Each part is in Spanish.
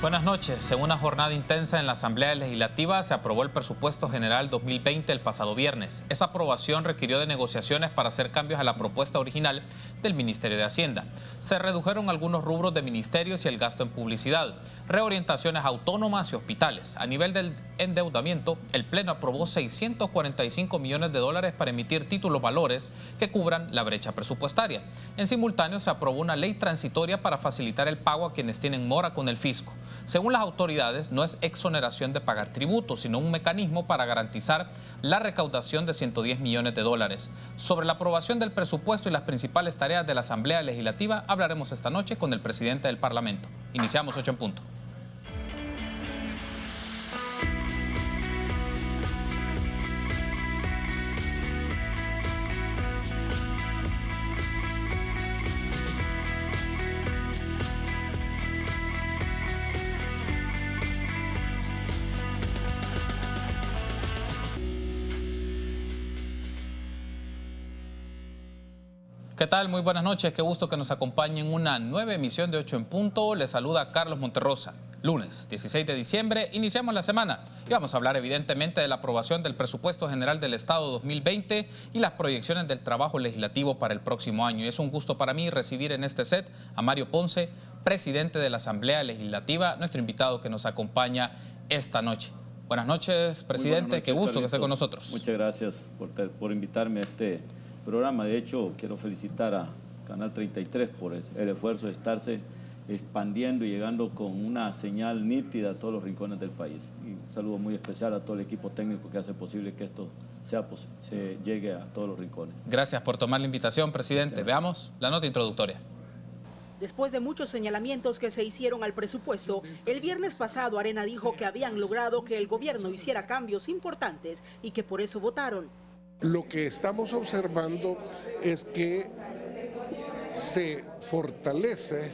Buenas noches. En una jornada intensa en la Asamblea Legislativa se aprobó el presupuesto general 2020 el pasado viernes. Esa aprobación requirió de negociaciones para hacer cambios a la propuesta original del Ministerio de Hacienda. Se redujeron algunos rubros de ministerios y el gasto en publicidad, reorientaciones autónomas y hospitales. A nivel del endeudamiento, el Pleno aprobó 645 millones de dólares para emitir títulos valores que cubran la brecha presupuestaria. En simultáneo, se aprobó una ley transitoria para facilitar el pago a quienes tienen mora con el fisco. Según las autoridades, no es exoneración de pagar tributos, sino un mecanismo para garantizar la recaudación de 110 millones de dólares. Sobre la aprobación del presupuesto y las principales tareas de la Asamblea Legislativa, hablaremos esta noche con el presidente del Parlamento. Iniciamos 8 en punto. ¿Qué tal? Muy buenas noches. Qué gusto que nos acompañen en una nueva emisión de 8 en punto. Les saluda Carlos Monterrosa. Lunes 16 de diciembre, iniciamos la semana y vamos a hablar evidentemente de la aprobación del presupuesto general del Estado 2020 y las proyecciones del trabajo legislativo para el próximo año. Y es un gusto para mí recibir en este set a Mario Ponce, presidente de la Asamblea Legislativa, nuestro invitado que nos acompaña esta noche. Buenas noches, presidente. Buenas noches, qué gusto, Carlitos, que esté con nosotros. Muchas gracias por invitarme a este programa. De hecho, quiero felicitar a Canal 33 por el esfuerzo de estarse expandiendo y llegando con una señal nítida a todos los rincones del país. Y un saludo muy especial a todo el equipo técnico que hace posible que esto se llegue a todos los rincones. Gracias por tomar la invitación, presidente. Veamos la nota introductoria. Después de muchos señalamientos que se hicieron al presupuesto, el viernes pasado Arena dijo que habían logrado que el gobierno hiciera cambios importantes y que por eso votaron. Lo que estamos observando es que se fortalece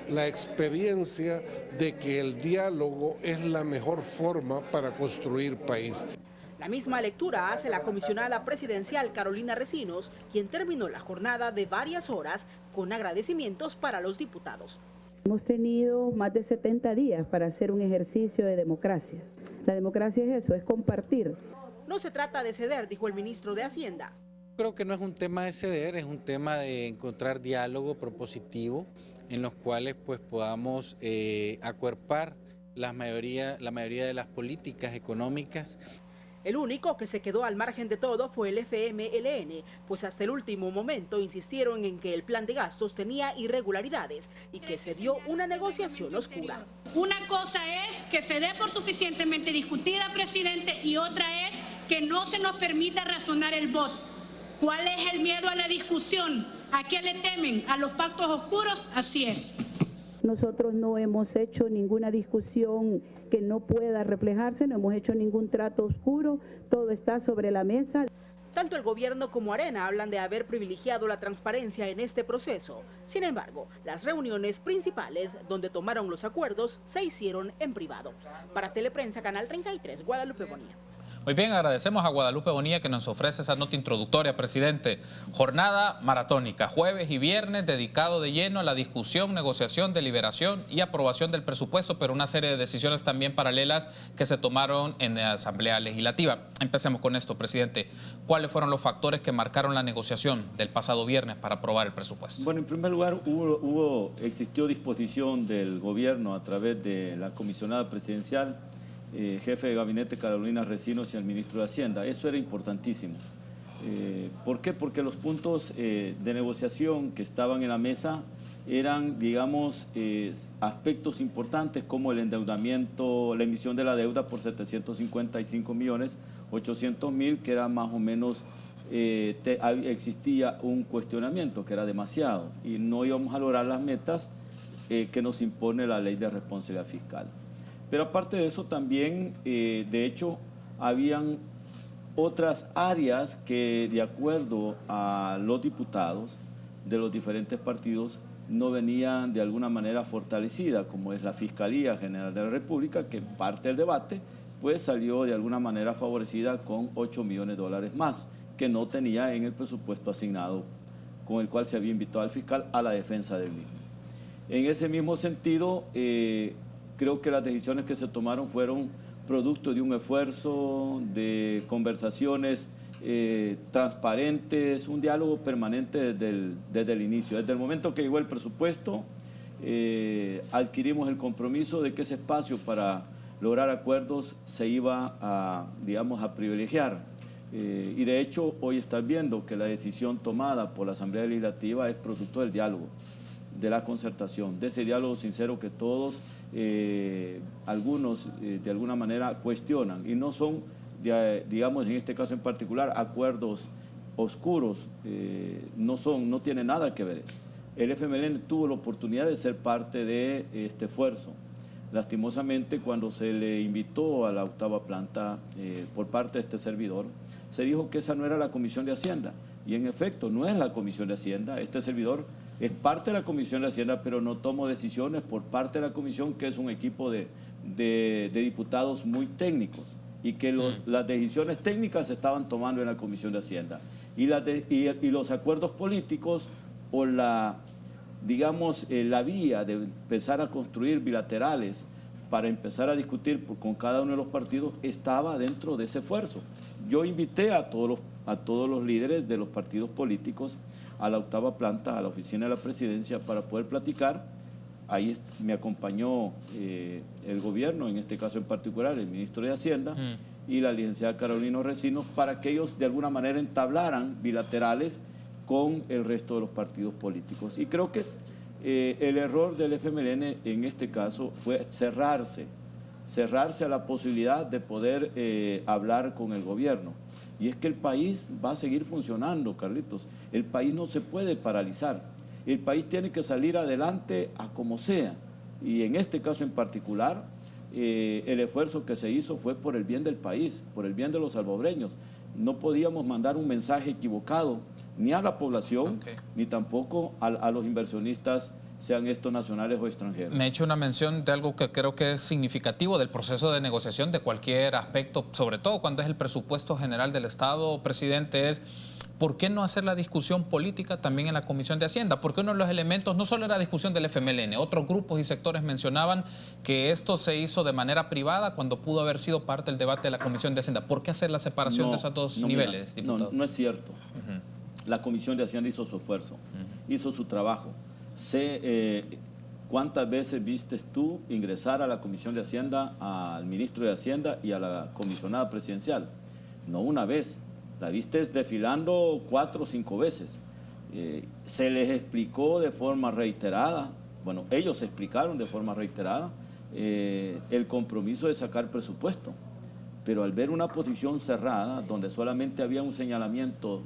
la experiencia de que el diálogo es la mejor forma para construir país. La misma lectura hace la comisionada presidencial Carolina Recinos, quien terminó la jornada de varias horas con agradecimientos para los diputados. Hemos tenido más de 70 días para hacer un ejercicio de democracia. La democracia es eso, es compartir. No se trata de ceder, dijo el ministro de Hacienda. Creo que no es un tema de ceder, es un tema de encontrar diálogo propositivo en los cuales pues podamos acuerpar la mayoría de las políticas económicas. El único que se quedó al margen de todo fue el FMLN, pues hasta el último momento insistieron en que el plan de gastos tenía irregularidades y que se dio una negociación oscura. Una cosa es que se dé por suficientemente discutida, presidente, y otra es que no se nos permita razonar el voto. ¿Cuál es el miedo a la discusión? ¿A qué le temen? ¿A los pactos oscuros? Así es. Nosotros no hemos hecho ninguna discusión que no pueda reflejarse, no hemos hecho ningún trato oscuro, todo está sobre la mesa. Tanto el gobierno como Arena hablan de haber privilegiado la transparencia en este proceso. Sin embargo, las reuniones principales donde tomaron los acuerdos se hicieron en privado. Para Teleprensa, Canal 33, Guadalupe Bonilla. Muy bien, agradecemos a Guadalupe Bonilla que nos ofrece esa nota introductoria, presidente. Jornada maratónica, jueves y viernes, dedicado de lleno a la discusión, negociación, deliberación y aprobación del presupuesto, pero una serie de decisiones también paralelas que se tomaron en la Asamblea Legislativa. Empecemos con esto, presidente. ¿Cuáles fueron los factores que marcaron la negociación del pasado viernes para aprobar el presupuesto? Bueno, en primer lugar, existió disposición del gobierno a través de la comisionada presidencial, jefe de gabinete Carolina Recinos y el ministro de Hacienda. Eso era importantísimo. ¿Por qué? Porque los puntos de negociación que estaban en la mesa eran, digamos, aspectos importantes como el endeudamiento, la emisión de la deuda por 755.800.000, que era más o menos, existía un cuestionamiento que era demasiado y no íbamos a lograr las metas que nos impone la ley de responsabilidad fiscal. Pero aparte de eso también, de hecho, habían otras áreas que, de acuerdo a los diputados de los diferentes partidos, no venían de alguna manera fortalecidas, como es la Fiscalía General de la República, que parte del debate, pues salió de alguna manera favorecida con 8 millones de dólares más, que no tenía en el presupuesto asignado, con el cual se había invitado al fiscal a la defensa del mismo. En ese mismo sentido, creo que las decisiones que se tomaron fueron producto de un esfuerzo, de conversaciones transparentes, un diálogo permanente desde el inicio. Desde el momento que llegó el presupuesto, adquirimos el compromiso de que ese espacio para lograr acuerdos se iba a, digamos, a privilegiar. Y de hecho, hoy estás viendo que la decisión tomada por la Asamblea Legislativa es producto del diálogo, de la concertación, de ese diálogo sincero que todos, algunos de alguna manera cuestionan, y no son, digamos, en este caso en particular, acuerdos oscuros, no tiene nada que ver. El FMLN tuvo la oportunidad de ser parte de este esfuerzo. Lastimosamente, cuando se le invitó a la octava planta por parte de este servidor, se dijo que esa no era la Comisión de Hacienda, y en efecto no es la Comisión de Hacienda. Este servidor es parte de la Comisión de Hacienda, pero no tomo decisiones por parte de la Comisión, que es un equipo de diputados muy técnicos, y que las decisiones técnicas se estaban tomando en la Comisión de Hacienda. Y los acuerdos políticos o digamos, la vía de empezar a construir bilaterales para empezar a discutir con cada uno de los partidos estaba dentro de ese esfuerzo. Yo invité a todos los líderes de los partidos políticos a la octava planta, a la oficina de la presidencia, para poder platicar. Ahí me acompañó el gobierno, en este caso en particular, el ministro de Hacienda y la licenciada Carolina Recinos, para que ellos de alguna manera entablaran bilaterales con el resto de los partidos políticos. Y creo que el error del FMLN en este caso fue cerrarse a la posibilidad de poder hablar con el gobierno. Y es que el país va a seguir funcionando, Carlitos. El país no se puede paralizar. El país tiene que salir adelante a como sea. Y en este caso en particular, el esfuerzo que se hizo fue por el bien del país, por el bien de los salvadoreños. No podíamos mandar un mensaje equivocado ni a la población, ni tampoco a los inversionistas, sean estos nacionales o extranjeros. Me ha hecho una mención de algo que creo que es significativo del proceso de negociación de cualquier aspecto, sobre todo cuando es el presupuesto general del Estado, presidente, es ¿por qué no hacer la discusión política también en la Comisión de Hacienda? Porque uno de los elementos, no solo era discusión del FMLN, otros grupos y sectores mencionaban que esto se hizo de manera privada cuando pudo haber sido parte del debate de la Comisión de Hacienda. ¿Por qué hacer la separación de esos dos niveles, diputado? No es cierto. La Comisión de Hacienda hizo su esfuerzo, hizo su trabajo. ¿Cuántas veces viste tú ingresar a la Comisión de Hacienda, al ministro de Hacienda y a la comisionada presidencial? No una vez, la viste desfilando 4 o 5 veces. Se les explicó de forma reiterada, bueno, ellos explicaron de forma reiterada el compromiso de sacar presupuesto, pero al ver una posición cerrada, donde solamente había un señalamiento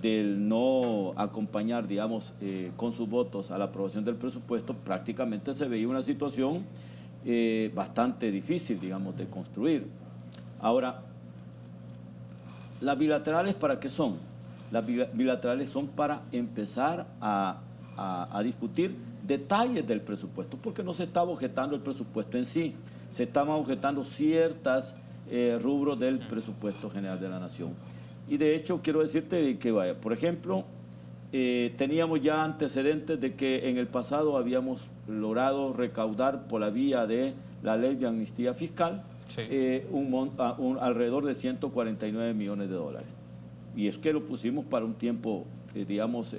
del no acompañar, digamos, con sus votos a la aprobación del presupuesto, prácticamente se veía una situación bastante difícil, digamos, de construir. Ahora, ¿las bilaterales para qué son? Las bilaterales son para empezar a discutir detalles del presupuesto, porque no se estaba objetando el presupuesto en sí, se estaban objetando ciertos rubros del presupuesto general de la Nación. Y de hecho quiero decirte que, vaya, por ejemplo, teníamos ya antecedentes de que en el pasado habíamos logrado recaudar por la vía de la ley de amnistía fiscal alrededor de 149 millones de dólares. Y es que lo pusimos para un tiempo, digamos,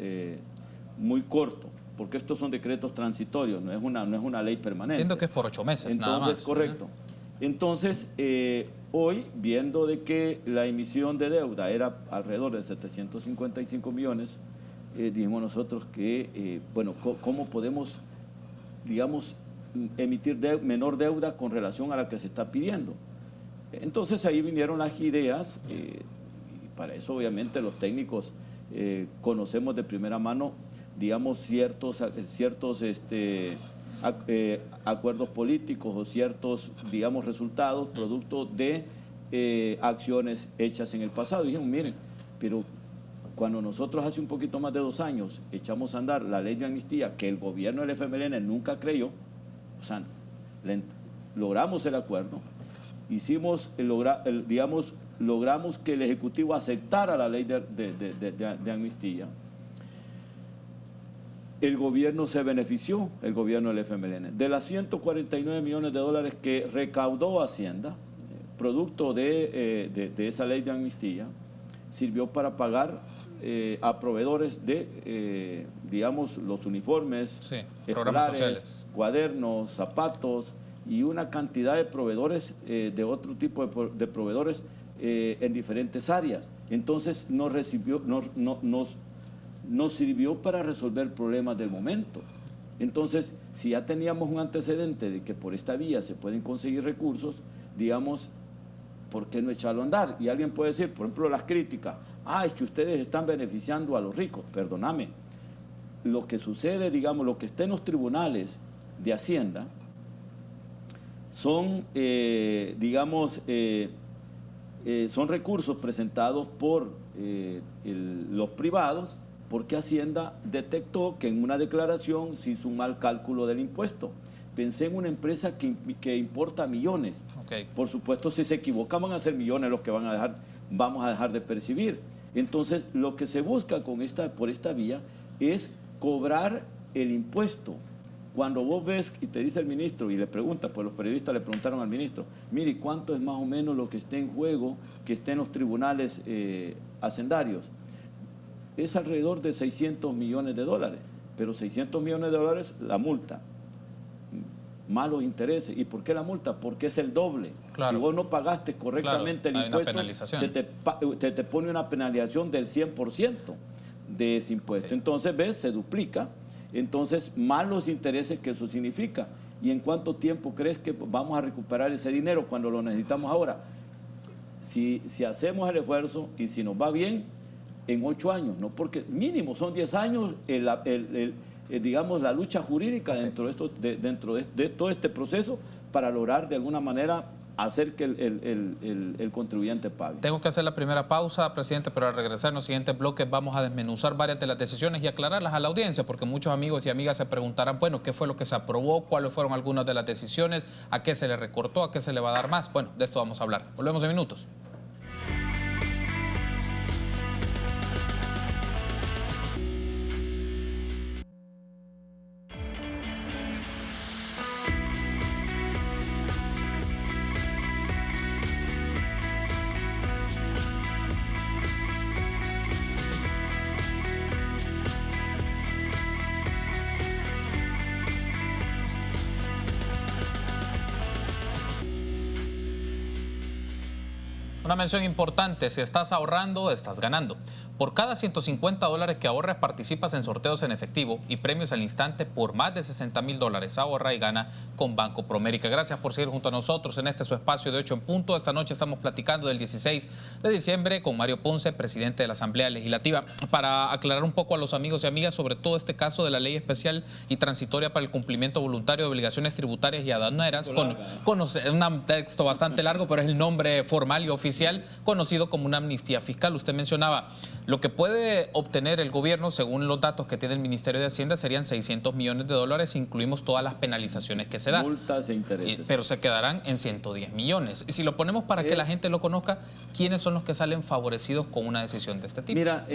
muy corto, porque estos son decretos transitorios, no es una ley permanente. Entiendo que es por 8 meses, entonces, nada más. Correcto. Entonces, hoy, viendo de que la emisión de deuda era alrededor de 755 millones, dijimos nosotros que, bueno, ¿cómo podemos, digamos, emitir menor deuda con relación a la que se está pidiendo? Entonces, ahí vinieron las ideas, y para eso, obviamente, los técnicos conocemos de primera mano, digamos, ciertos acuerdos políticos o ciertos, digamos, resultados producto de acciones hechas en el pasado. Dijimos, miren, pero cuando nosotros hace un poquito más de 2 años echamos a andar la ley de amnistía, que el gobierno del FMLN nunca creyó, o sea, logramos el acuerdo, logramos que el Ejecutivo aceptara la ley de amnistía. el gobierno se benefició, el gobierno del FMLN. De las 149 millones de dólares que recaudó Hacienda, producto de esa ley de amnistía, sirvió para pagar a proveedores de, digamos, los uniformes, sí, programas escolares, sociales, cuadernos, zapatos y una cantidad de proveedores, de otro tipo de proveedores en diferentes áreas. Entonces nos sirvió para resolver problemas del momento. Entonces, si ya teníamos un antecedente de que por esta vía se pueden conseguir recursos, digamos, ¿por qué no echarlo a andar? Y alguien puede decir, por ejemplo, las críticas, es que ustedes están beneficiando a los ricos. Perdóname, lo que sucede, digamos, lo que está en los tribunales de Hacienda son, son recursos presentados por los privados, porque Hacienda detectó que en una declaración se hizo un mal cálculo del impuesto. Pensé en una empresa que importa millones. Okay. Por supuesto, si se equivocan van a ser millones los que vamos a dejar de percibir. Entonces, lo que se busca por esta vía es cobrar el impuesto. Cuando vos ves y te dice el ministro y le pregunta, pues los periodistas le preguntaron al ministro, mire, ¿cuánto es más o menos lo que esté en juego, que esté en los tribunales hacendarios? Es alrededor de 600 millones de dólares, pero 600 millones de dólares la multa, más los intereses. ¿Y por qué la multa? Porque es el doble. Claro. Si vos no pagaste correctamente el impuesto, se te pone una penalización del 100% de ese impuesto. Okay. Entonces, ¿ves? Se duplica. Entonces, más los intereses que eso significa. ¿Y en cuánto tiempo crees que vamos a recuperar ese dinero cuando lo necesitamos ahora? Si hacemos el esfuerzo y si nos va bien, en 8 años, ¿no? Porque mínimo son 10 años digamos, la lucha jurídica dentro de todo este proceso para lograr de alguna manera hacer que el contribuyente pague. Tengo que hacer la primera pausa, presidente, pero al regresar en los siguientes bloques vamos a desmenuzar varias de las decisiones y aclararlas a la audiencia, porque muchos amigos y amigas se preguntarán, bueno, ¿qué fue lo que se aprobó? ¿Cuáles fueron algunas de las decisiones? ¿A qué se le recortó? ¿A qué se le va a dar más? Bueno, de esto vamos a hablar. Volvemos en minutos. Una mención importante, si estás ahorrando, estás ganando. Por cada $150 que ahorres, participas en sorteos en efectivo y premios al instante por más de $60,000. Ahorra y gana con Banco Promérica. Gracias por seguir junto a nosotros en este su espacio de 8 en punto. Esta noche estamos platicando del 16 de diciembre con Mario Ponce, presidente de la Asamblea Legislativa, para aclarar un poco a los amigos y amigas sobre todo este caso de la Ley Especial y Transitoria para el Cumplimiento Voluntario de Obligaciones Tributarias y Aduaneras, con un texto bastante largo, pero es el nombre formal y oficial, conocido como una amnistía fiscal. Usted mencionaba, lo que puede obtener el gobierno, según los datos que tiene el Ministerio de Hacienda, serían $600 millones, incluimos todas las penalizaciones que se dan. Multas e intereses. Pero se quedarán en 110 millones. Si lo ponemos para que la gente lo conozca, ¿quiénes son los que salen favorecidos con una decisión de este tipo? Mira,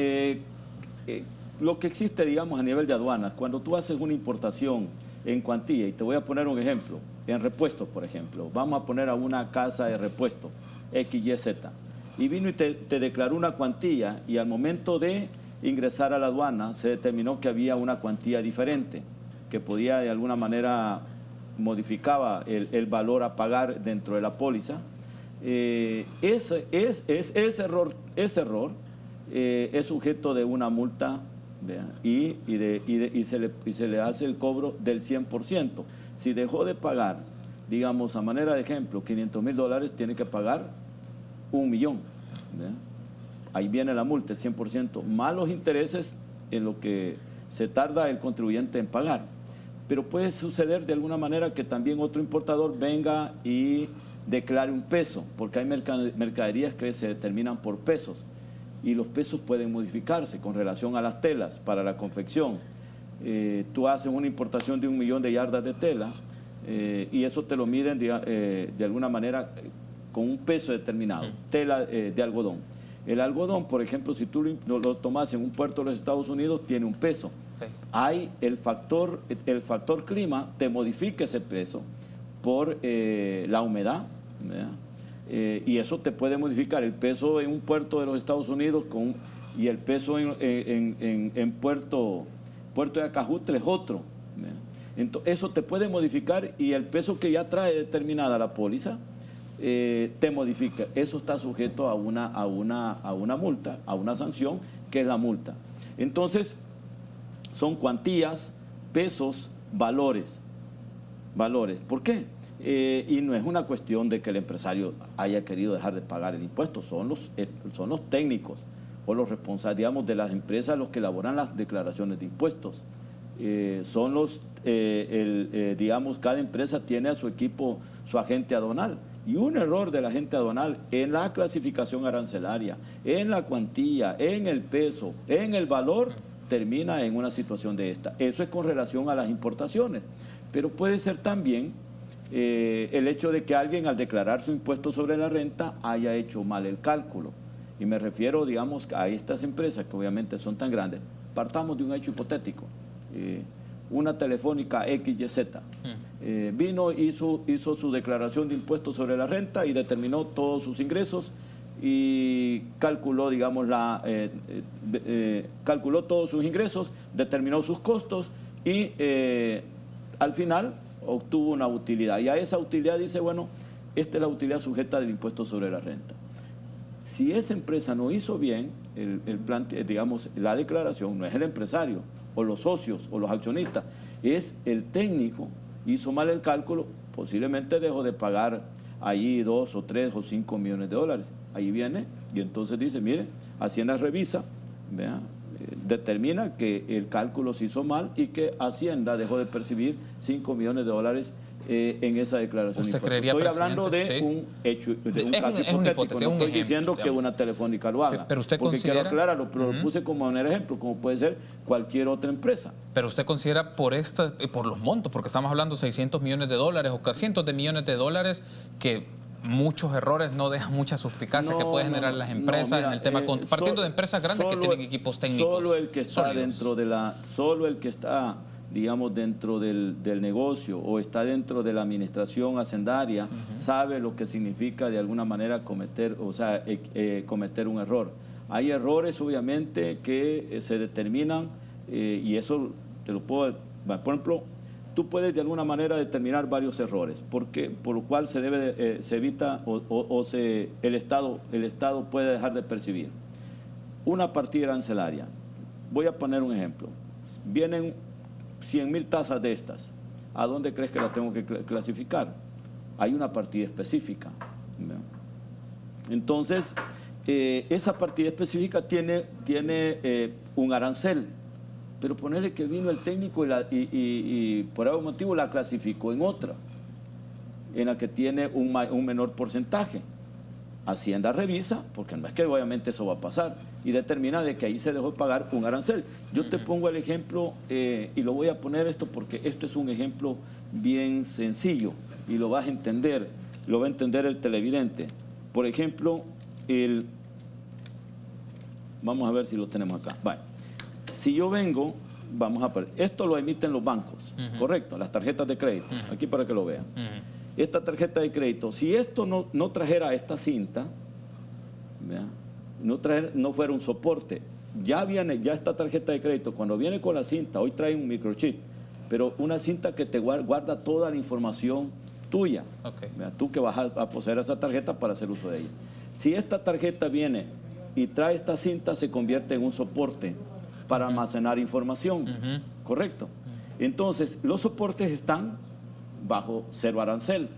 lo que existe, digamos, a nivel de aduanas, cuando tú haces una importación en cuantía, y te voy a poner un ejemplo, en repuestos, por ejemplo, vamos a poner a una casa de repuesto, XYZ, y vino y te declaró una cuantía, y al momento de ingresar a la aduana se determinó que había una cuantía diferente, que podía de alguna manera modificaba el valor a pagar dentro de la póliza. Ese error es sujeto de una multa, ¿vean? Y se le hace el cobro del 100%. Si dejó de pagar, digamos, a manera de ejemplo, $500,000, tiene que pagar $1 millón. ¿Vean? Ahí viene la multa, el 100%, más los intereses en lo que se tarda el contribuyente en pagar. Pero puede suceder de alguna manera que también otro importador venga y declare un peso, porque hay mercaderías que se determinan por pesos y los pesos pueden modificarse con relación a las telas para la confección. Tú haces una importación de 1 millón de yardas de tela y eso te lo miden de alguna manera con un peso determinado, tela de algodón. El algodón, por ejemplo, si tú lo tomas en un puerto de los Estados Unidos, tiene un peso. Okay. Hay el factor clima, te modifica ese peso por la humedad, ¿verdad? Y eso te puede modificar el peso en un puerto de los Estados Unidos y el peso en puerto de Acajutla es otro, ¿verdad? Entonces, eso te puede modificar y el peso que ya trae determinada la póliza te modifica. Eso está sujeto a una multa, a una sanción, que es la multa. Entonces, son cuantías, pesos, valores. ¿Por qué? Y no es una cuestión de que el empresario haya querido dejar de pagar el impuesto, son los técnicos o los responsables, digamos, de las empresas los que elaboran las declaraciones de impuestos. Son digamos, cada empresa tiene a su equipo su agente aduanal. Y un error del agente aduanal en la clasificación arancelaria, en la cuantía, en el peso, en el valor, termina en una situación de esta. Eso es con relación a las importaciones. Pero puede ser también el hecho de que alguien al declarar su impuesto sobre la renta haya hecho mal el cálculo. Y me refiero, digamos, a estas empresas que obviamente son tan grandes. Partamos de un hecho hipotético. Una Telefónica XYZ vino, hizo su declaración de impuestos sobre la renta y determinó todos sus ingresos y calculó, digamos, calculó todos sus ingresos, determinó sus costos y al final obtuvo una utilidad. Y a esa utilidad dice, bueno, esta es la utilidad sujeta del impuesto sobre la renta. Si esa empresa no hizo bien digamos, la declaración, no es el empresario o los socios o los accionistas, es el técnico, hizo mal el cálculo, posiblemente dejó de pagar allí 2 o 3 o 5 millones de dólares. Ahí viene y entonces dice, mire, Hacienda revisa, ¿vea? Determina que el cálculo se hizo mal y que Hacienda dejó de percibir 5 millones de dólares en esa declaración. ¿Usted creería, estoy hablando de sí, un hecho, de un caso hipotético, no estoy diciendo que una Telefónica lo haga. Pero usted porque considera, quiero aclararlo, pero lo puse como un ejemplo, como puede ser cualquier otra empresa. Pero usted considera por los montos, porque estamos hablando de 600 millones de dólares o cientos de millones de dólares, que muchos errores no dejan mucha suspicacia que puede generar las empresas en el tema, partiendo de empresas grandes que tienen equipos técnicos. Solo el que está sólidos. solo el que está, digamos, dentro del negocio o está dentro de la administración hacendaria, sabe lo que significa de alguna manera cometer un error. Hay errores, obviamente, que se determinan y eso te lo puedo, por ejemplo, tú puedes de alguna manera determinar varios errores, por lo cual se evita el Estado puede dejar de percibir. Una partida arancelaria. Voy a poner un ejemplo. Vienen 100,000 tazas de estas. ¿A dónde crees que las tengo que clasificar? Hay una partida específica. Entonces, esa partida específica tiene un arancel. Pero ponerle que vino el técnico y por algún motivo la clasificó en otra, en la que tiene un menor porcentaje. Hacienda revisa, porque no es que obviamente eso va a pasar, y determina de que ahí se dejó de pagar un arancel. Yo te pongo el ejemplo, y lo voy a poner esto porque esto es un ejemplo bien sencillo, y lo vas a entender, lo va a entender el televidente. Por ejemplo, vamos a ver si lo tenemos acá. Vale. Si yo vengo, vamos a ver, esto lo emiten los bancos, correcto, las tarjetas de crédito, aquí para que lo vean. Esta tarjeta de crédito, si esto no trajera esta cinta, no fuera un soporte, ya esta tarjeta de crédito, cuando viene con la cinta, hoy trae un microchip, pero una cinta que te guarda toda la información tuya, tú que vas a poseer esa tarjeta para hacer uso de ella. Si esta tarjeta viene y trae esta cinta, se convierte en un soporte para almacenar información, ¿correcto? Entonces, los soportes están bajo cero arancel.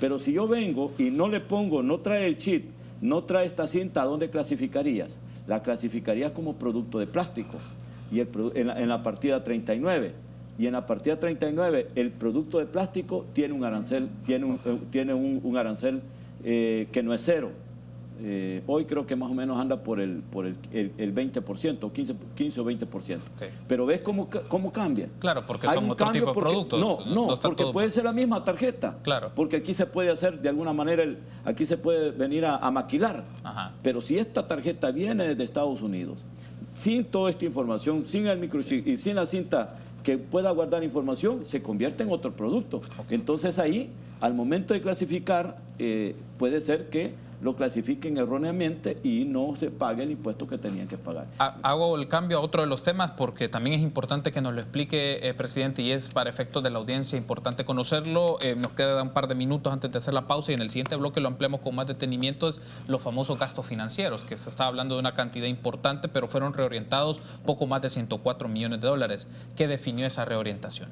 Pero si yo vengo y no le pongo, no trae el chip, no trae esta cinta, ¿a dónde clasificarías? La clasificarías como producto de plástico y en la partida 39. Y en la partida 39, el producto de plástico tiene un arancel, tiene un arancel que no es cero. Hoy creo que más o menos anda por el 20%, 15 o 20%. Pero ¿ves cómo cambia? Claro, porque son otro tipo de productos. No, porque puede ser la misma tarjeta. Claro. Porque aquí se puede hacer de alguna manera, aquí se puede venir a maquilar. Pero si esta tarjeta viene desde Estados Unidos, sin toda esta información, sin el microchip y sin la cinta que pueda guardar información, se convierte en otro producto. Entonces ahí, al momento de clasificar, puede ser que lo clasifiquen erróneamente y no se pague el impuesto que tenían que pagar. Hago el cambio a otro de los temas porque también es importante que nos lo explique, presidente, y es para efectos de la audiencia importante conocerlo. Nos queda un par de minutos antes de hacer la pausa y en el siguiente bloque lo ampliamos con más detenimiento. Es los famosos gastos financieros, que se está hablando de una cantidad importante, pero fueron reorientados poco más de 104 millones de dólares. ¿Qué definió esa reorientación?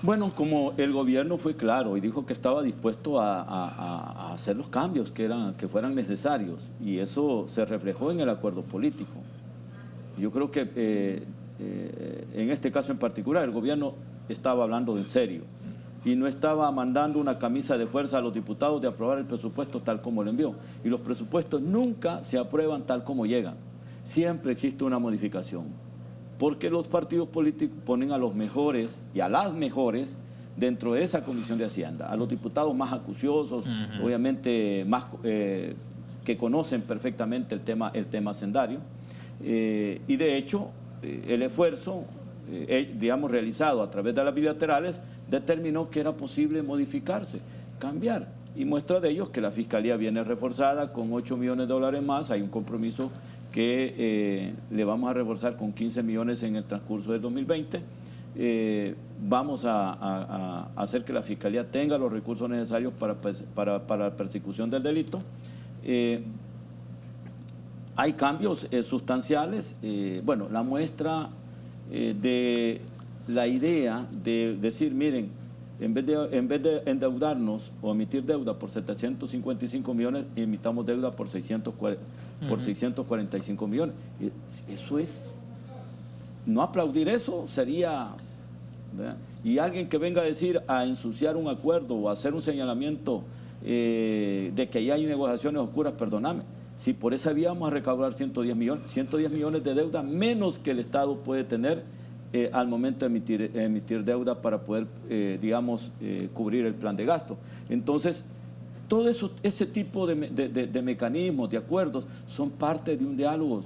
Bueno, como el gobierno fue claro y dijo que estaba dispuesto a hacer los cambios que fueran necesarios, y eso se reflejó en el acuerdo político. Yo creo que en este caso en particular el gobierno estaba hablando en serio y no estaba mandando una camisa de fuerza a los diputados de aprobar el presupuesto tal como lo envió. Y los presupuestos nunca se aprueban tal como llegan. Siempre existe una modificación, porque los partidos políticos ponen a los mejores y a las mejores dentro de esa Comisión de Hacienda, a los diputados más acuciosos, obviamente más que conocen perfectamente el tema hacendario, y de hecho el esfuerzo, digamos, realizado a través de las bilaterales determinó que era posible modificarse, cambiar, y muestra de ello que la Fiscalía viene reforzada con 8 millones de dólares más. Hay un compromiso que le vamos a reforzar con 15 millones en el transcurso del 2020. Vamos a hacer que la Fiscalía tenga los recursos necesarios para la persecución del delito. Hay cambios sustanciales. Bueno, la muestra de la idea de decir, miren, en vez de endeudarnos o emitir deuda por 755 millones, emitamos deuda por 645 millones. Eso es, no aplaudir eso sería, ¿verdad? Y alguien que venga a decir, a ensuciar un acuerdo o a hacer un señalamiento de que ahí hay negociaciones oscuras, perdóname, si por esa vía vamos a recaudar 110 millones de deuda menos que el Estado puede tener al momento de emitir deuda para poder, digamos, cubrir el plan de gasto. Entonces, todo eso, ese tipo de mecanismos, de acuerdos, son parte de un diálogo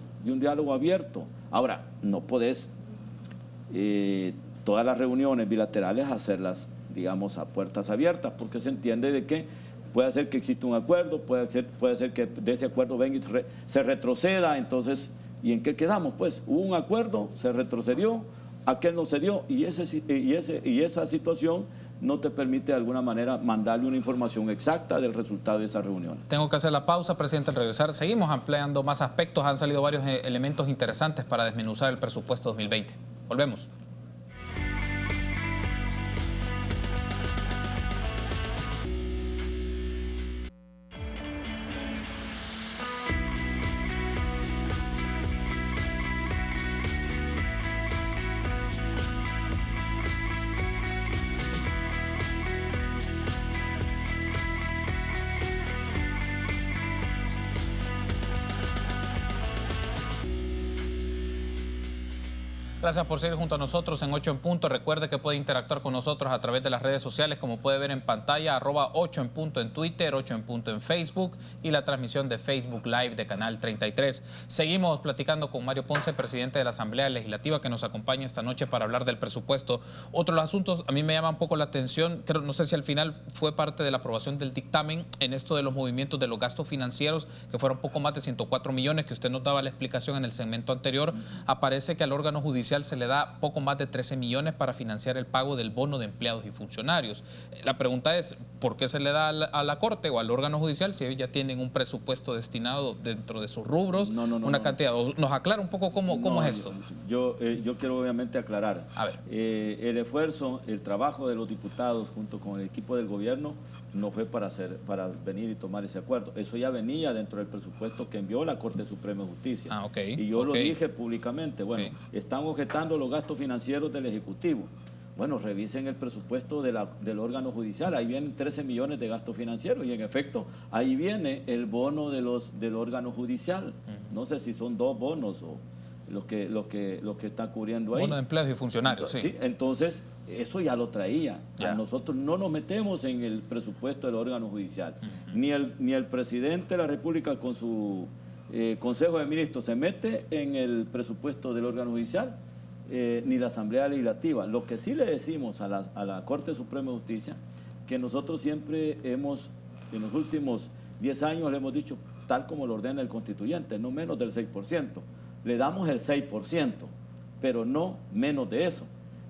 abierto. Ahora, no podés todas las reuniones bilaterales hacerlas, digamos, a puertas abiertas, porque se entiende de que puede ser que exista un acuerdo, puede ser que de ese acuerdo venga y se retroceda. Entonces, ¿y en qué quedamos? Pues hubo un acuerdo, se retrocedió, aquel no se dio, y esa situación no te permite de alguna manera mandarle una información exacta del resultado de esa reunión. Tengo que hacer la pausa, presidente. Al regresar seguimos ampliando más aspectos. Han salido varios elementos interesantes para desmenuzar el presupuesto 2020. Volvemos. Gracias por seguir junto a nosotros en 8 en Punto. Recuerde que puede interactuar con nosotros a través de las redes sociales, como puede ver en pantalla, @8 en Punto en Twitter, 8 en Punto en Facebook y la transmisión de Facebook Live de Canal 33. Seguimos platicando con Mario Ponce, presidente de la Asamblea Legislativa, que nos acompaña esta noche para hablar del presupuesto. Otro de los asuntos, a mí me llama un poco la atención, no sé si al final fue parte de la aprobación del dictamen en esto de los movimientos de los gastos financieros, que fueron poco más de 104 millones, que usted nos daba la explicación en el segmento anterior. Aparece que al órgano judicial se le da poco más de 13 millones para financiar el pago del bono de empleados y funcionarios. La pregunta es, ¿por qué se le da a la Corte o al órgano judicial si ellos ya tienen un presupuesto destinado dentro de sus rubros? Una cantidad. ¿Nos aclara un poco cómo es esto? Yo quiero obviamente aclarar. A ver. El esfuerzo, el trabajo de los diputados junto con el equipo del gobierno no fue para venir y tomar ese acuerdo. Eso ya venía dentro del presupuesto que envió la Corte Suprema de Justicia. Y yo lo dije públicamente. Bueno, están objetando los gastos financieros del Ejecutivo. Bueno, revisen el presupuesto del órgano judicial. Ahí vienen 13 millones de gastos financieros y en efecto ahí viene el bono del órgano judicial. No sé si son 2 bonos o lo que está cubriendo ahí. Bono de empleados y funcionarios, sí. Entonces, eso ya lo traía. Nosotros no nos metemos en el presupuesto del órgano judicial. Ni el presidente de la República con su Consejo de Ministros se mete en el presupuesto del órgano judicial, ni la Asamblea Legislativa. Lo que sí le decimos a la Corte Suprema de Justicia, que nosotros siempre hemos, en los últimos 10 años le hemos dicho, tal como lo ordena el constituyente, no menos del 6%. Le damos el 6%, pero no menos de eso.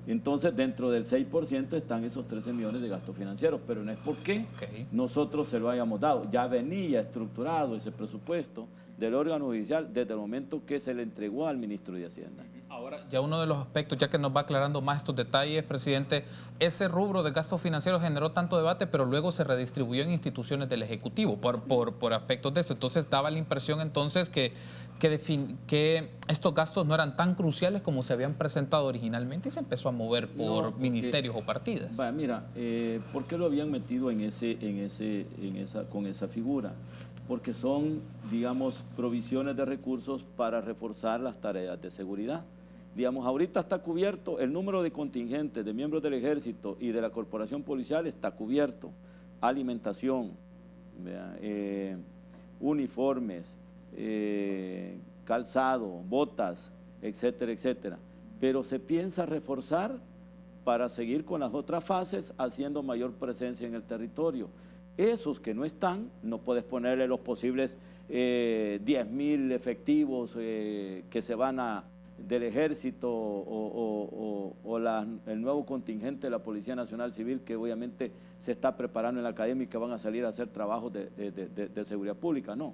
Entonces, dentro del 6% están esos 13 millones de gastos financieros, pero no es porque nosotros se lo hayamos dado. Ya venía estructurado ese presupuesto del órgano judicial desde el momento que se le entregó al ministro de Hacienda. Ahora, ya uno de los aspectos, ya que nos va aclarando más estos detalles, presidente, ese rubro de gastos financieros generó tanto debate, pero luego se redistribuyó en instituciones del Ejecutivo por aspectos de eso. Entonces, daba la impresión entonces que estos gastos no eran tan cruciales como se habían presentado originalmente y se empezó a mover por ministerios o partidas. Mira, ¿por qué lo habían metido con esa figura? Porque son, digamos, provisiones de recursos para reforzar las tareas de seguridad. Digamos, ahorita está cubierto el número de contingentes de miembros del Ejército y de la Corporación Policial, está cubierto. Alimentación, uniformes, calzado, botas, etcétera, etcétera. Pero se piensa reforzar para seguir con las otras fases, haciendo mayor presencia en el territorio. Esos que no están, no puedes ponerle los posibles 10.000 efectivos que se van del Ejército o el nuevo contingente de la Policía Nacional Civil, que obviamente se está preparando en la academia y que van a salir a hacer trabajos de seguridad pública. No,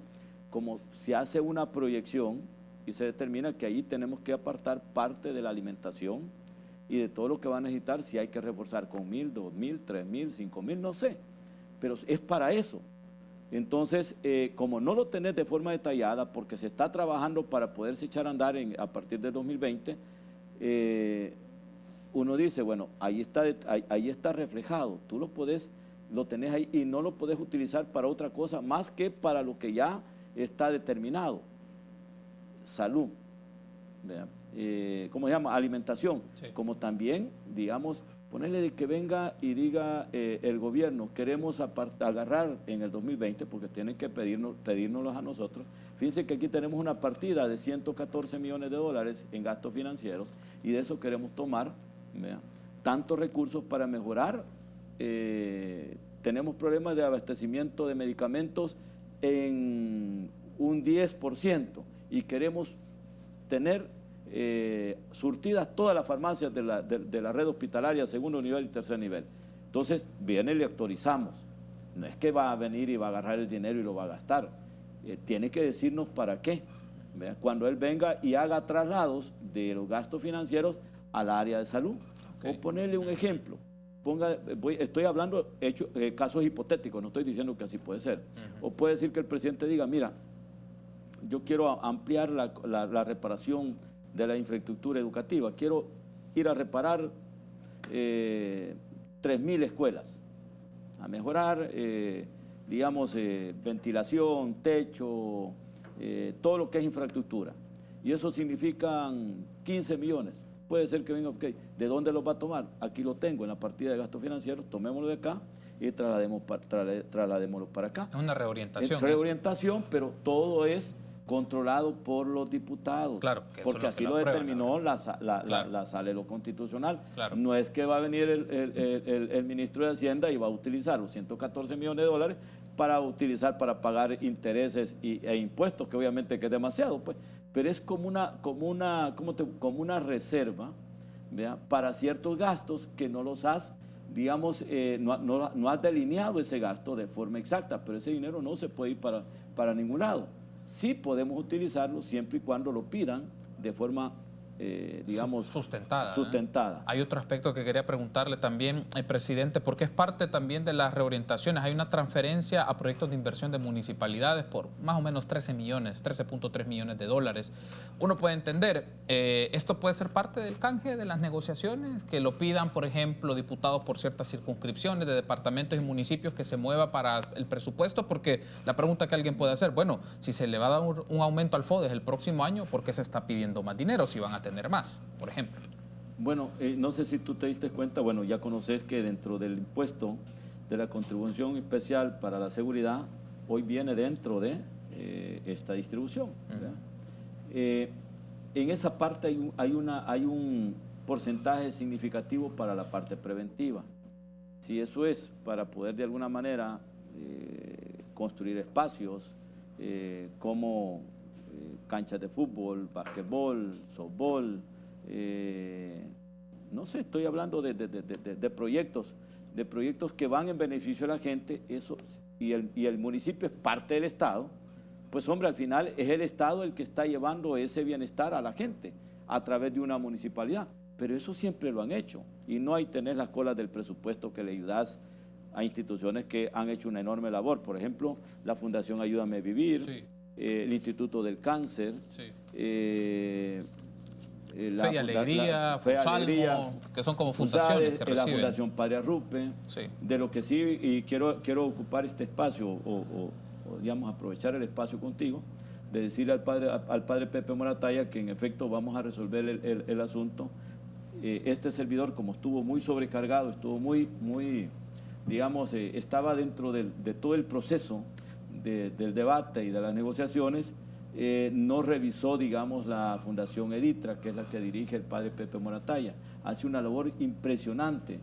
como se hace una proyección y se determina que ahí tenemos que apartar parte de la alimentación y de todo lo que van a necesitar, si hay que reforzar con 1.000, 2.000, 3.000, 5.000, no sé. Pero es para eso. Entonces, como no lo tenés de forma detallada, porque se está trabajando para poderse echar a andar a partir de 2020, uno dice, bueno, ahí está reflejado, tú lo tenés ahí y no lo podés utilizar para otra cosa más que para lo que ya está determinado. Salud, ¿cómo se llama? Alimentación, sí. Como también, digamos, ponerle de que venga y diga el gobierno, queremos agarrar en el 2020, porque tienen que pedírnoslos a nosotros. Fíjense que aquí tenemos una partida de 114 millones de dólares en gastos financieros y de eso queremos tomar tantos recursos para mejorar. Tenemos problemas de abastecimiento de medicamentos en un 10% y queremos tener surtidas todas las farmacias de la red hospitalaria, segundo nivel y tercer nivel. Entonces, viene y le autorizamos. No es que va a venir y va a agarrar el dinero y lo va a gastar. Tiene que decirnos para qué. ¿Verdad? Cuando él venga y haga traslados de los gastos financieros al área de salud. O ponerle un ejemplo. Estoy hablando casos hipotéticos, no estoy diciendo que así puede ser. O puede decir que el presidente diga, mira, yo quiero ampliar la reparación de la infraestructura educativa. Quiero ir a reparar 3.000 escuelas, a mejorar, digamos, ventilación, techo, todo lo que es infraestructura. Y eso significan 15 millones. Puede ser que venga, ¿de dónde los va a tomar? Aquí lo tengo en la partida de gastos financieros, tomémoslo de acá y trasladémoslo para acá. Es una reorientación. Es reorientación, pero todo es controlado por los diputados, claro, porque así lo determinó la Sala de lo Constitucional. Claro. No es que va a venir el ministro de Hacienda y va a utilizar los 114 millones de dólares para pagar intereses e impuestos, que obviamente que es demasiado, pues, pero es como una reserva, ¿verdad?, para ciertos gastos que no los has, digamos, no has delineado ese gasto de forma exacta, pero ese dinero no se puede ir para ningún lado. Sí podemos utilizarlo siempre y cuando lo pidan de forma, digamos, sustentada. Hay otro aspecto que quería preguntarle también, presidente, porque es parte también de las reorientaciones. Hay una transferencia a proyectos de inversión de municipalidades por más o menos 13.3 millones de dólares. Uno puede entender, ¿esto puede ser parte del canje de las negociaciones? Que lo pidan, por ejemplo, diputados por ciertas circunscripciones de departamentos y municipios, que se mueva para el presupuesto, porque la pregunta que alguien puede hacer, bueno, si se le va a dar un aumento al FODES el próximo año, ¿por qué se está pidiendo más dinero si van a tener más, por ejemplo? Bueno, no sé si tú te diste cuenta, bueno, ya conoces que dentro del impuesto de la contribución especial para la seguridad, hoy viene dentro de esta distribución, ¿verdad? En esa parte hay un porcentaje significativo para la parte preventiva. Si eso es para poder de alguna manera construir espacios como canchas de fútbol, básquetbol, softball, no sé, estoy hablando de proyectos que van en beneficio de la gente, eso, y el municipio es parte del Estado, pues hombre, al final es el Estado el que está llevando ese bienestar a la gente a través de una municipalidad. Pero eso siempre lo han hecho y no hay tener las colas del presupuesto que le ayudas a instituciones que han hecho una enorme labor. Por ejemplo, la Fundación Ayúdame a Vivir, sí, el Instituto del Cáncer, sí, Fe y Alegría, Salmo, que son como fundaciones que reciben. La Fundación Padre Arrupe, sí. De lo que sí, y quiero ocupar este espacio o digamos aprovechar el espacio contigo, de decirle al padre Pepe Moratalla que en efecto vamos a resolver el asunto. Este servidor, como estuvo muy sobrecargado, estuvo muy digamos, estaba dentro de todo el proceso del debate y de las negociaciones, no revisó, digamos, la Fundación Editra, que es la que dirige el padre Pepe Moratalla. Hace una labor impresionante.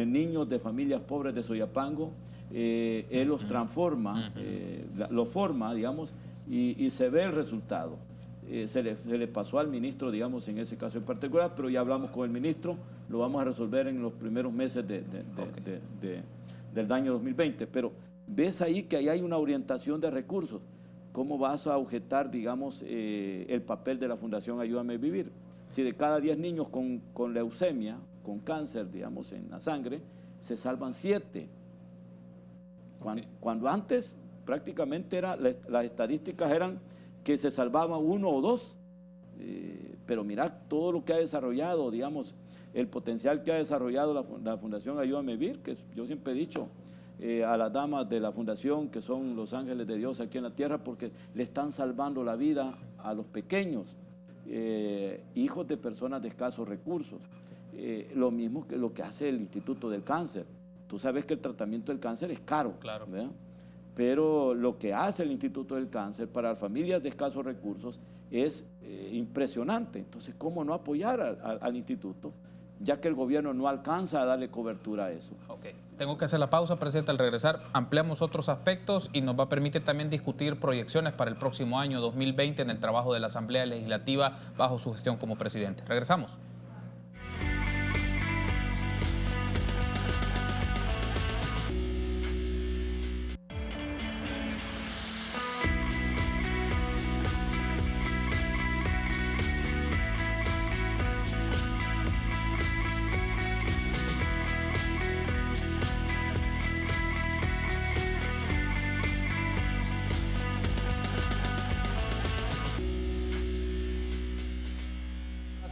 Niños de familias pobres de Soyapango, él los transforma, los forma, digamos, y se ve el resultado. Se le pasó al ministro, digamos, en ese caso en particular, pero ya hablamos con el ministro, lo vamos a resolver en los primeros meses del año 2020. Pero ves ahí que ahí hay una orientación de recursos. ¿Cómo vas a objetar, digamos, el papel de la Fundación Ayúdame a Vivir? Si de cada 10 niños con leucemia, con cáncer, digamos, en la sangre, se salvan 7. Cuando antes prácticamente las estadísticas eran que se salvaban 1 o 2, pero mirad todo lo que ha desarrollado, digamos, el potencial que ha desarrollado la Fundación Ayúdame a Vivir, que yo siempre he dicho a las damas de la Fundación, que son los ángeles de Dios aquí en la tierra, porque le están salvando la vida a los pequeños, hijos de personas de escasos recursos. Lo mismo que lo que hace el Instituto del Cáncer. Tú sabes que el tratamiento del cáncer es caro, claro, ¿verdad? Pero lo que hace el Instituto del Cáncer para las familias de escasos recursos es impresionante. Entonces, ¿cómo no apoyar al instituto? Ya que el gobierno no alcanza a darle cobertura a eso. Ok, tengo que hacer la pausa, presidente. Al regresar ampliamos otros aspectos y nos va a permitir también discutir proyecciones para el próximo año 2020 en el trabajo de la Asamblea Legislativa bajo su gestión como presidente. Regresamos.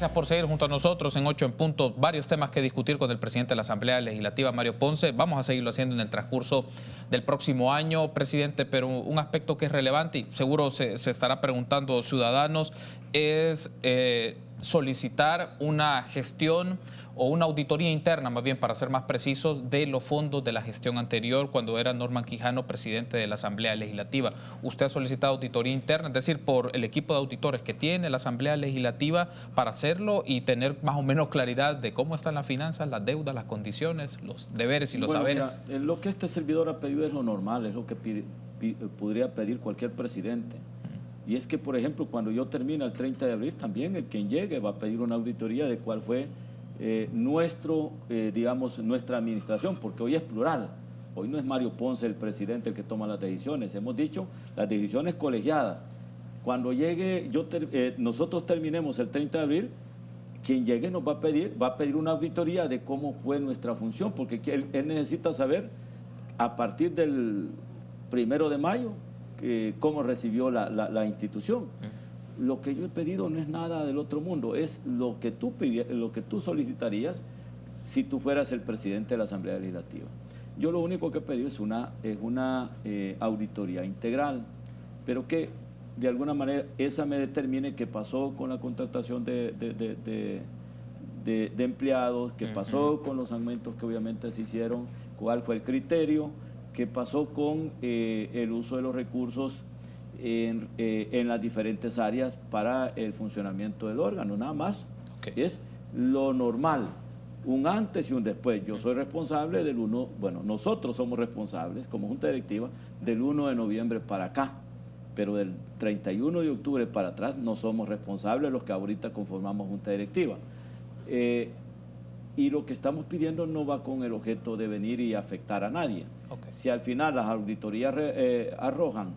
Gracias por seguir junto a nosotros en 8 en Punto. Varios temas que discutir con el presidente de la Asamblea Legislativa, Mario Ponce. Vamos a seguirlo haciendo en el transcurso del próximo año, presidente, pero un aspecto que es relevante y seguro se estará preguntando ciudadanos es solicitar una gestión o una auditoría interna, más bien para ser más precisos, de los fondos de la gestión anterior cuando era Norman Quijano presidente de la Asamblea Legislativa. Usted ha solicitado auditoría interna, es decir, por el equipo de auditores que tiene la Asamblea Legislativa para hacerlo y tener más o menos claridad de cómo están las finanzas, las deudas, las condiciones, los deberes y los saberes. Mira, lo que este servidor ha pedido es lo normal, es lo que podría pedir cualquier presidente. Y es que, por ejemplo, cuando yo termine el 30 de abril, también el quien llegue va a pedir una auditoría de cuál fue nuestra administración, porque hoy es plural. Hoy no es Mario Ponce el presidente el que toma las decisiones. Hemos dicho las decisiones colegiadas. Cuando llegue, nosotros terminemos el 30 de abril, quien llegue nos va a pedir una auditoría de cómo fue nuestra función, porque él necesita saber a partir del 1 de mayo cómo recibió la institución. Lo que yo he pedido no es nada del otro mundo, es lo que tú solicitarías si tú fueras el presidente de la Asamblea Legislativa. Yo lo único que he pedido es una auditoría integral, pero que de alguna manera esa me determine qué pasó con la contratación de empleados, qué pasó con los aumentos que obviamente se hicieron, cuál fue el criterio, qué pasó con el uso de los recursos en las diferentes áreas para el funcionamiento del órgano, nada más. Es lo normal, un antes y un después. Yo soy responsable nosotros somos responsables como Junta Directiva del 1 de noviembre para acá, pero del 31 de octubre para atrás no somos responsables los que ahorita conformamos Junta Directiva. Y lo que estamos pidiendo no va con el objeto de venir y afectar a nadie. Si al final las auditorías arrojan,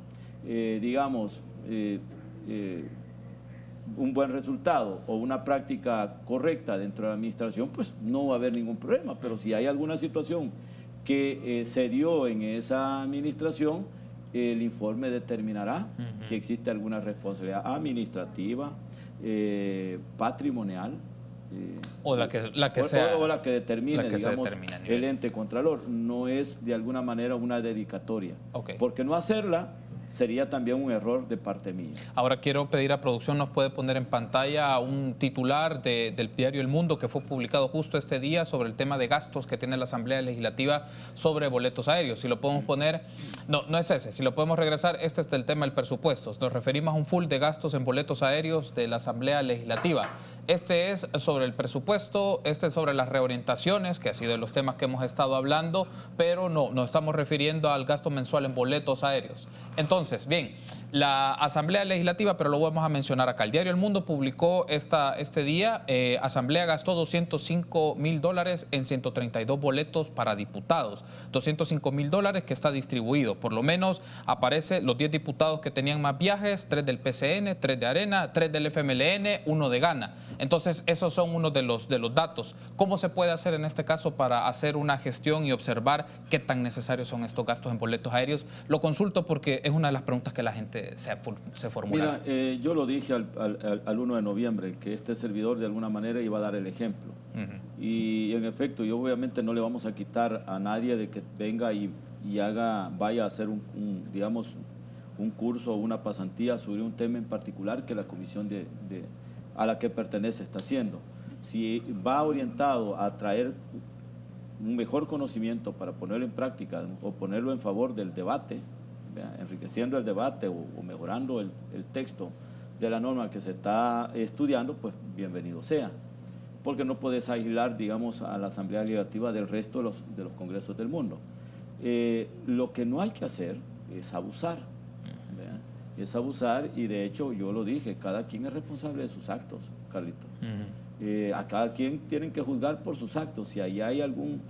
un buen resultado o una práctica correcta dentro de la administración, pues no va a haber ningún problema. Pero si hay alguna situación que se dio en esa administración, el informe determinará si existe alguna responsabilidad administrativa, patrimonial, o la que sea, o la que determine, el ente contralor. No es de alguna manera una dedicatoria, porque no hacerla sería también un error de parte mía. Ahora quiero pedir a producción, nos puede poner en pantalla un titular del diario El Mundo que fue publicado justo este día sobre el tema de gastos que tiene la Asamblea Legislativa sobre boletos aéreos. Si lo podemos poner, no es ese, si lo podemos regresar, este es del tema del presupuesto. Nos referimos a un full de gastos en boletos aéreos de la Asamblea Legislativa. Este es sobre el presupuesto, este es sobre las reorientaciones, que ha sido de los temas que hemos estado hablando, pero no estamos refiriendo al gasto mensual en boletos aéreos. Entonces, bien, la Asamblea Legislativa, pero lo vamos a mencionar acá. El diario El Mundo publicó este día, Asamblea gastó $205,000 en 132 boletos para diputados. $205,000 que está distribuido. Por lo menos aparece los 10 diputados que tenían más viajes, 3 del PCN, 3 de Arena, 3 del FMLN, 1 de Gana. Entonces, esos son unos de los datos. ¿Cómo se puede hacer en este caso para hacer una gestión y observar qué tan necesarios son estos gastos en boletos aéreos? Lo consulto porque es una de las preguntas que la gente se formula. Mira, yo lo dije al 1 de noviembre, que este servidor de alguna manera iba a dar el ejemplo. Y en efecto, yo obviamente no le vamos a quitar a nadie de que venga y vaya a hacer un curso o una pasantía sobre un tema en particular que la comisión a la que pertenece está haciendo. Si va orientado a traer un mejor conocimiento para ponerlo en práctica o ponerlo en favor del debate, enriqueciendo el debate o mejorando el texto de la norma que se está estudiando, pues bienvenido sea. Porque no puedes aislar, a la Asamblea Legislativa del resto de los congresos del mundo. Lo que no hay que hacer es abusar. Es abusar, y de hecho yo lo dije, cada quien es responsable de sus actos, Carlito. A cada quien tienen que juzgar por sus actos. Si ahí hay algún,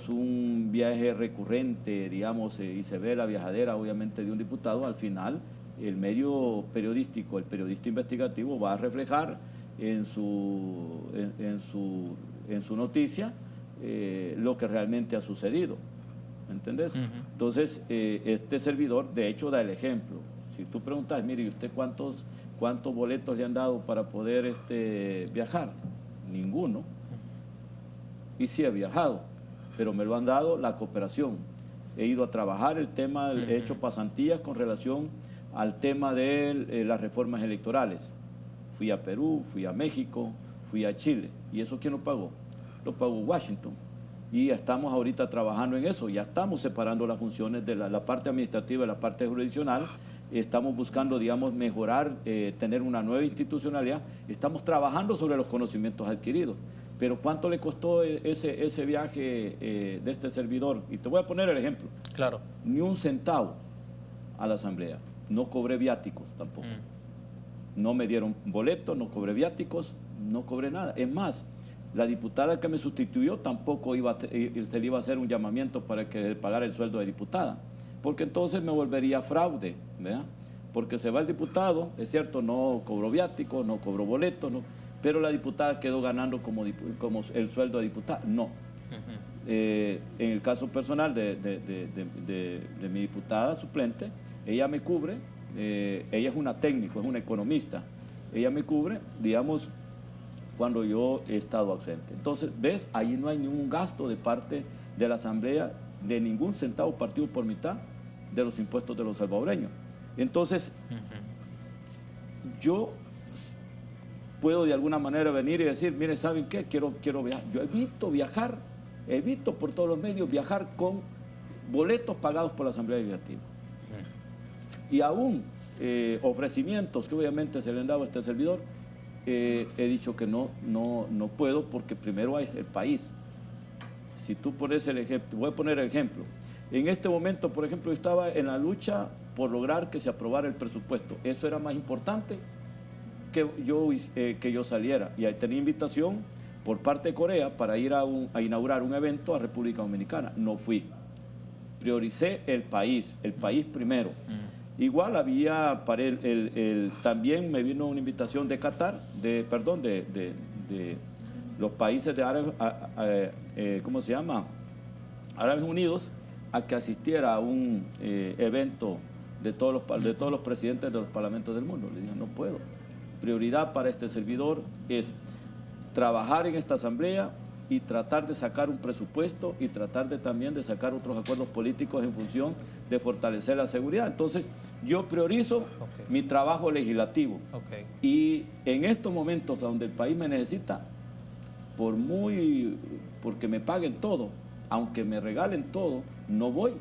un viaje recurrente, y se ve la viajadera, obviamente, de un diputado, al final el medio periodístico, el periodista investigativo va a reflejar en su noticia lo que realmente ha sucedido. ¿Entendés? Entonces, este servidor, de hecho, da el ejemplo. Si tú preguntas, mire, ¿y usted cuántos boletos le han dado para poder viajar? Ninguno. Y sí he viajado, pero me lo han dado la cooperación. He ido a trabajar el tema, he hecho pasantías con relación al tema de las reformas electorales. Fui a Perú, fui a México, fui a Chile. ¿Y eso quién lo pagó? Lo pagó Washington. Y ya estamos ahorita trabajando en eso, ya estamos separando las funciones de la parte administrativa y la parte jurisdiccional. Estamos buscando, mejorar, tener una nueva institucionalidad. Estamos trabajando sobre los conocimientos adquiridos. Pero ¿cuánto le costó ese viaje de este servidor? Y te voy a poner el ejemplo. Claro. Ni un centavo a la Asamblea. No cobré viáticos tampoco. No me dieron boletos, no cobré viáticos, no cobré nada. Es más, la diputada que me sustituyó tampoco se le iba a hacer un llamamiento para que pagara el sueldo de diputada, porque entonces me volvería fraude, ¿verdad? Porque se va el diputado, es cierto, no cobró viáticos, no cobró boletos, pero la diputada quedó ganando como el sueldo de diputada. No. En el caso personal de mi diputada suplente, ella me cubre, ella es una técnico, es una economista, ella me cubre, cuando yo he estado ausente. Entonces, ¿ves? Ahí no hay ningún gasto de parte de la Asamblea, de ningún centavo partido por mitad de los impuestos de los salvadoreños. Entonces, yo puedo de alguna manera venir y decir, mire, ¿saben qué? Quiero viajar. Yo evito por todos los medios viajar con boletos pagados por la Asamblea Legislativa. y aún ofrecimientos que obviamente se le han dado a este servidor, he dicho que no puedo, porque primero hay el país. Si tú pones el ejemplo, voy a poner el ejemplo. En este momento, por ejemplo, yo estaba en la lucha por lograr que se aprobara el presupuesto. Eso era más importante que yo saliera. Y ahí tenía invitación por parte de Corea para ir a inaugurar un evento a República Dominicana. No fui. Prioricé el país primero. Igual había, para también me vino una invitación de Qatar, de los países de Árabes Unidos, a que asistiera a un evento de todos los presidentes de los parlamentos del mundo. Le dije, no puedo. Prioridad para este servidor es trabajar en esta asamblea y tratar de sacar un presupuesto y tratar también de sacar otros acuerdos políticos en función de fortalecer la seguridad. Entonces, yo priorizo mi trabajo legislativo. Y en estos momentos donde el país me necesita, porque me paguen todo, aunque me regalen todo, no voy.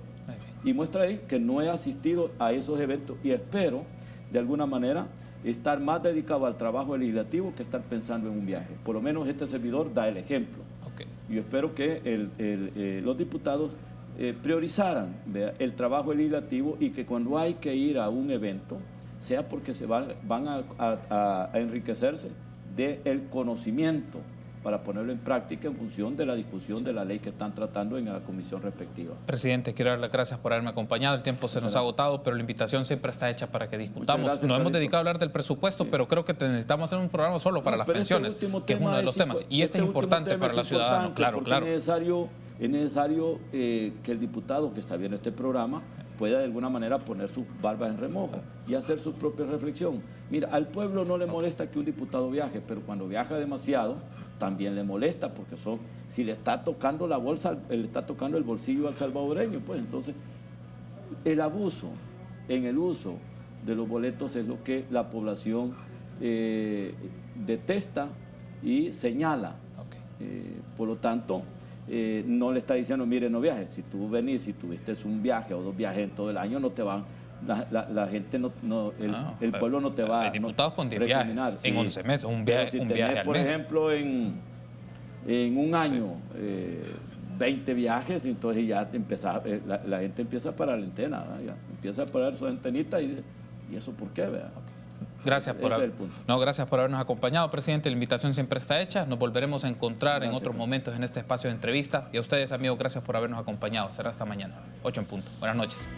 Y muestra ahí que no he asistido a esos eventos y espero, de alguna manera, estar más dedicado al trabajo legislativo que estar pensando en un viaje. Por lo menos este servidor da el ejemplo. Yo espero que los diputados priorizaran el trabajo legislativo y que cuando hay que ir a un evento, sea porque se van a enriquecerse del conocimiento para ponerlo en práctica en función de la discusión de la ley que están tratando en la comisión respectiva. Presidente, quiero dar las gracias por haberme acompañado. El tiempo se nos ha agotado, pero la invitación siempre está hecha para que discutamos. Nos hemos dedicado a hablar del presupuesto, pero creo que necesitamos hacer un programa solo para las pensiones, que es uno de los temas. Y este es importante para los ciudadanos, claro. Es necesario que el diputado que está viendo este programa pueda de alguna manera poner sus barbas en remojo y hacer su propia reflexión. Mira, al pueblo no le molesta que un diputado viaje, pero cuando viaja demasiado también le molesta, porque si le está tocando la bolsa, le está tocando el bolsillo al salvadoreño, pues entonces el abuso en el uso de los boletos es lo que la población detesta y señala. Por lo tanto, no le está diciendo, mire, no viajes. Si tú venís, si tuviste un viaje o 2 viajes en todo el año, no te van, la gente el pueblo no te va a diputados con 10 viajes en 11 meses, un viaje al mes. Por ejemplo, en un año, 20 viajes, entonces ya la gente empieza a parar la antena, ya empieza a parar su antenita y eso ¿por qué? Gracias por habernos acompañado, presidente. La invitación siempre está hecha. Nos volveremos a encontrar en otros momentos en este espacio de entrevista. Y a ustedes, amigos, gracias por habernos acompañado. Será hasta mañana, 8 en punto. Buenas noches.